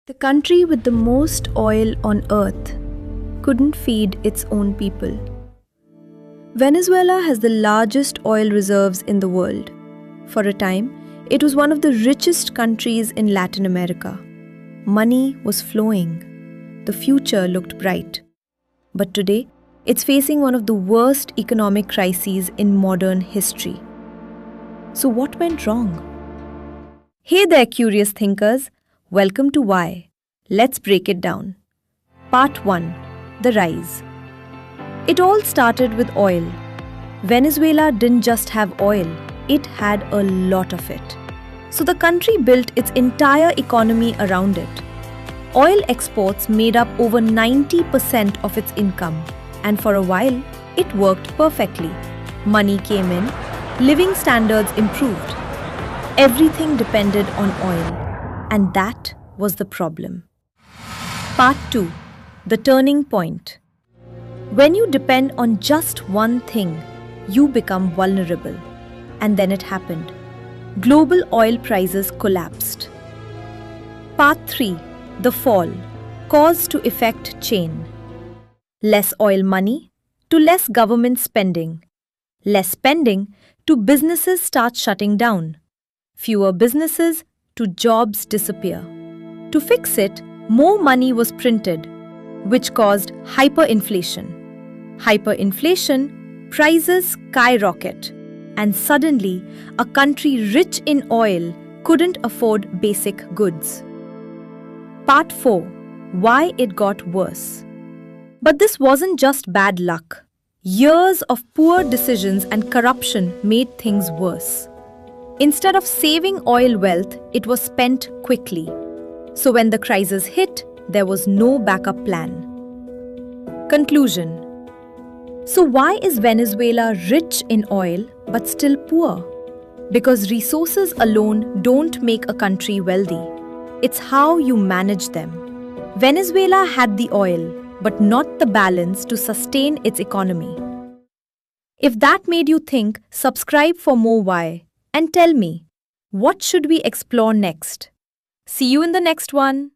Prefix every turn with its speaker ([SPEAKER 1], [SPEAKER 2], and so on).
[SPEAKER 1] The country with the most oil on earth couldn't feed its own people. Venezuela has the largest oil reserves in the world. For a time, it was one of the richest countries in Latin America. Money was flowing. The future looked bright. But today, it's facing one of the worst economic crises in modern history. So what went wrong? Hey there, curious thinkers. Welcome to Why. Let's break it down. Part 1. The Rise. It all started with oil. Venezuela didn't just have oil, it had a lot of it. So the country built its entire economy around it. Oil exports made up over 90% of its income, and for a while, it worked perfectly. Money came in, living standards improved. Everything depended on oil. And that was the problem. Part 2. The Turning Point. When you depend on just one thing, you become vulnerable. And then it happened. Global oil prices collapsed. Part 3. The Fall. Cause to effect chain. Less oil money to less government spending. Less spending to businesses start shutting down. Fewer businesses to jobs disappear. To fix it, more money was printed, which caused hyperinflation. Hyperinflation, prices skyrocket, and suddenly a country rich in oil couldn't afford basic goods. Part 4. Why it got worse. But this wasn't just bad luck. Years of poor decisions and corruption made things worse. Instead of saving oil wealth, it was spent quickly. So when the crisis hit, there was no backup plan. Conclusion. So why is Venezuela rich in oil but still poor? Because resources alone don't make a country wealthy. It's how you manage them. Venezuela had the oil, but not the balance to sustain its economy. If that made you think, subscribe for more Why. And tell me, what should we explore next? See you in the next one.